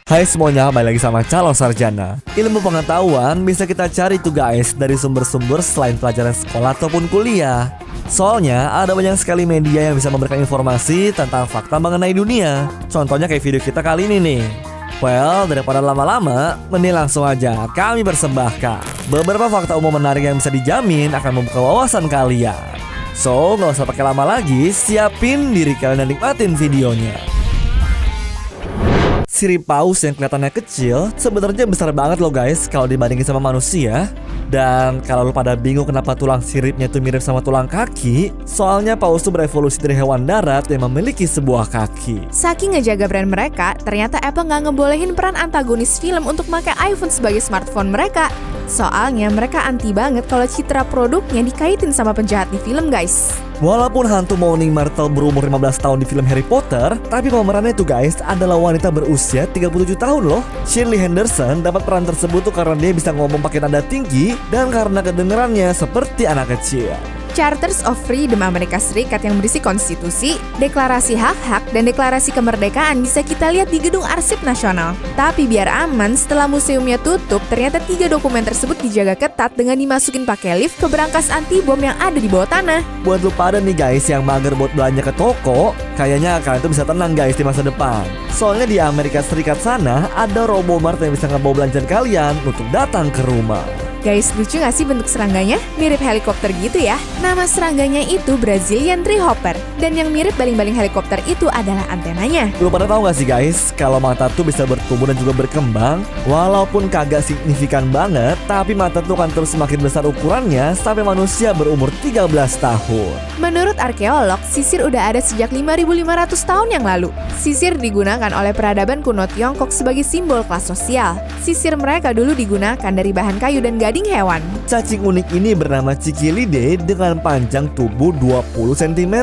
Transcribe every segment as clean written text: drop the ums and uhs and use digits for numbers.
Hai semuanya, balik lagi sama Calon Sarjana. Ilmu pengetahuan bisa kita cari tuh guys dari sumber-sumber selain pelajaran sekolah ataupun kuliah. Soalnya ada banyak sekali media yang bisa memberikan informasi tentang fakta mengenai dunia. Contohnya kayak video kita kali ini nih. Well, daripada lama-lama, mending langsung aja kami persembahkan beberapa fakta umum menarik yang bisa dijamin akan membuka wawasan kalian. So, nggak usah pakai lama lagi, siapin diri kalian dan nikmatin videonya. Sirip paus yang kelihatannya kecil sebenarnya besar banget loh guys kalau dibandingin sama manusia. Dan kalau lu pada bingung kenapa tulang siripnya itu mirip sama tulang kaki, soalnya paus itu berevolusi dari hewan darat yang memiliki sebuah kaki. Saking ngejaga brand mereka, ternyata Apple nggak ngebolehin peran antagonis film untuk pakai iPhone sebagai smartphone mereka. Soalnya mereka anti banget kalau citra produknya dikaitin sama penjahat di film guys. Walaupun hantu Moaning Myrtle berumur 15 tahun di film Harry Potter, tapi pemerannya itu guys adalah wanita berusia 37 tahun loh. Shirley Henderson dapat peran tersebut tuh karena dia bisa ngomong pakai nada tinggi dan karena kedengarannya seperti anak kecil. Charters of Freedom Amerika Serikat yang berisi konstitusi, deklarasi hak-hak, dan deklarasi kemerdekaan bisa kita lihat di Gedung Arsip Nasional. Tapi biar aman, setelah museumnya tutup, ternyata 3 dokumen tersebut dijaga ketat dengan dimasukin pakai lift ke berangkas anti-bom yang ada di bawah tanah. Buat lu pada nih guys yang mager buat belanja ke toko, kayaknya kalian tuh bisa tenang guys di masa depan. Soalnya di Amerika Serikat sana ada Robomart yang bisa ngebawa belanjaan kalian untuk datang ke rumah. Guys, lucu gak sih bentuk serangganya? Mirip helikopter gitu ya. Nama serangganya itu Brazilian Tree Hopper. Dan yang mirip baling-baling helikopter itu adalah antenanya. Lu pada tahu gak sih guys, kalau mata tuh bisa bertumbuh dan juga berkembang, walaupun kagak signifikan banget, tapi mata tuh akan terus semakin besar ukurannya sampai manusia berumur 13 tahun. Menurut arkeolog, sisir udah ada sejak 5.500 tahun yang lalu. Sisir digunakan oleh peradaban kuno Tiongkok sebagai simbol kelas sosial. Sisir mereka dulu digunakan dari bahan kayu dan gading hewan. Cacing unik ini bernama Cichlidae dengan panjang tubuh 20 cm.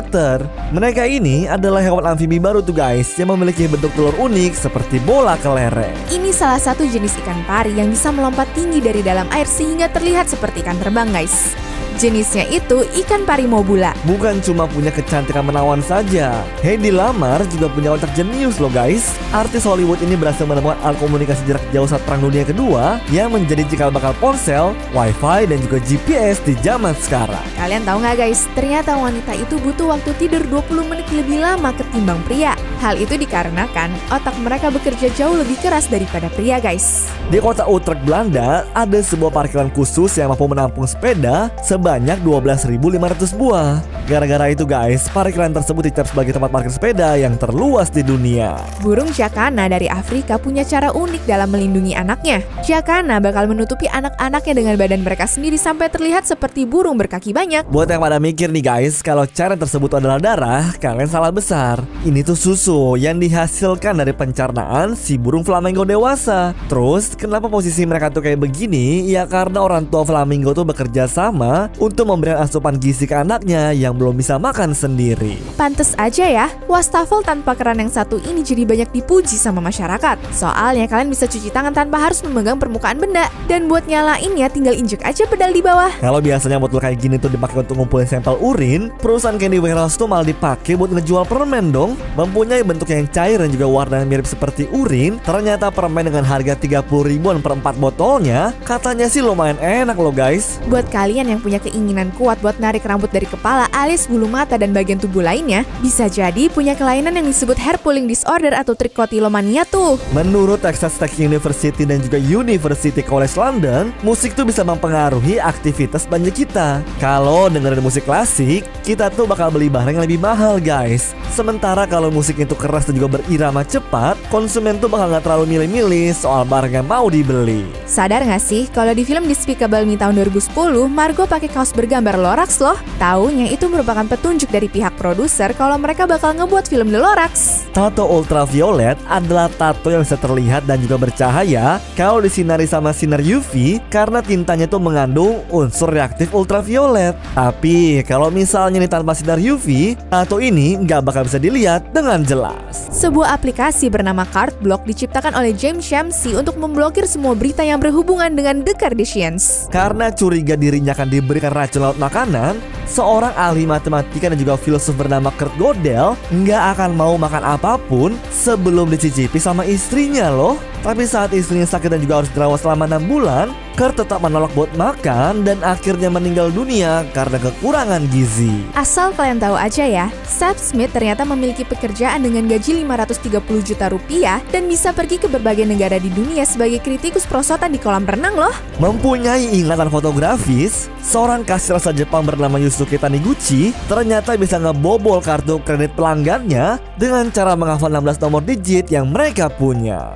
Mereka ini adalah hewan amfibi baru tuh guys yang memiliki bentuk telur unik seperti bola kelereng. Ini salah satu jenis ikan pari yang bisa melompat tinggi dari dalam air sehingga terlihat seperti ikan terbang guys. Jenisnya itu ikan pari mobula. Bukan cuma punya kecantikan menawan saja, Hedi Lamar juga punya otak jenius loh guys. Artis Hollywood ini berhasil menemukan alat komunikasi jarak jauh saat Perang Dunia Kedua yang menjadi cikal bakal ponsel, wifi, dan juga GPS di zaman sekarang. Kalian tahu nggak guys, ternyata wanita itu butuh waktu tidur 20 menit lebih lama ketimbang pria. Hal itu dikarenakan otak mereka bekerja jauh lebih keras daripada pria guys. Di kota Utrecht, Belanda, ada sebuah parkiran khusus yang mampu menampung sepeda sebanyak 12.500 buah. Gara-gara itu guys, parkiran tersebut dicap sebagai tempat parkir sepeda yang terluas di dunia. Burung Jacana dari Afrika punya cara unik dalam melindungi anaknya. Jacana bakal menutupi anak-anaknya dengan badan mereka sendiri sampai terlihat seperti burung berkaki banyak. Buat yang pada mikir nih guys, kalau cairan tersebut adalah darah, kalian salah besar. Ini tuh susu yang dihasilkan dari pencernaan si burung flamingo dewasa. Terus, kenapa posisi mereka tuh kayak begini? Ya karena orang tua flamingo tuh bekerja sama untuk memberikan asupan gizi ke anaknya yang belum bisa makan sendiri. Pantes aja ya, wastafel tanpa keran yang satu ini jadi banyak dipuji sama masyarakat. Soalnya kalian bisa cuci tangan tanpa harus memegang permukaan benda. Dan buat nyalainnya tinggal injek aja pedal di bawah. Kalau biasanya botol kayak gini tuh dipakai untuk ngumpulin sampel urin, perusahaan candy warehouse tuh malah dipakai buat ngejual permen dong. Mempunyai bentuk yang cair dan juga warna yang mirip seperti urin. Ternyata permen dengan harga 30 ribuan per 4 botolnya, katanya sih lumayan enak loh guys. Buat kalian yang punya keinginan kuat buat narik rambut dari kepala, alis, bulu mata, dan bagian tubuh lainnya, bisa jadi punya kelainan yang disebut hair pulling disorder atau trichotillomania tuh. Menurut Texas Tech University dan juga University College London, musik tuh bisa mempengaruhi aktivitas belanja kita. Kalau dengerin musik klasik, kita tuh bakal beli barang yang lebih mahal guys. Sementara kalau musik itu keras dan juga berirama cepat, konsumen tuh bakal gak terlalu milih-milih soal barang yang mau dibeli. Sadar gak sih kalau di film Despicable Me tahun 2010, Margot pakai kaos bergambar Lorax loh. Taunya itu merupakan petunjuk dari pihak produser kalau mereka bakal ngebuat film The Lorax. Tato ultraviolet adalah tato yang bisa terlihat dan juga bercahaya kalau disinari sama sinar UV karena tintanya tuh mengandung unsur reaktif ultraviolet. Tapi kalau misalnya nih tanpa sinar UV, tato ini nggak bakal bisa dilihat dengan jelas. Sebuah aplikasi bernama Cardblock diciptakan oleh James Shamsi untuk memblokir semua berita yang berhubungan dengan The Kardashians. Karena curiga dirinya akan diberikan racun laut makanan, seorang ahli ahli matematika dan juga filsuf bernama Kurt Gödel nggak akan mau makan apapun sebelum dicicipi sama istrinya loh. Tapi saat istrinya sakit dan juga harus dirawat selama 6 bulan, Kurt tetap menolak buat makan dan akhirnya meninggal dunia karena kekurangan gizi. Asal kalian tahu aja ya, Seth Smith ternyata memiliki pekerjaan dengan gaji 530 juta rupiah dan bisa pergi ke berbagai negara di dunia sebagai kritikus perosotan di kolam renang loh. Mempunyai ingatan fotografis, seorang kasir asal Jepang bernama Yusuke Taniguchi ternyata bisa ngebobol kartu kredit pelanggannya dengan cara menghafal 16 nomor digit yang mereka punya.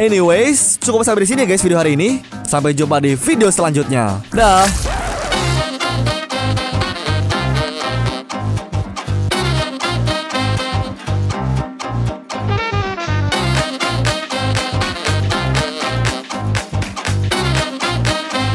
Anyways, cukup sampai di sini ya guys video hari ini. Sampai jumpa di video selanjutnya. Dah.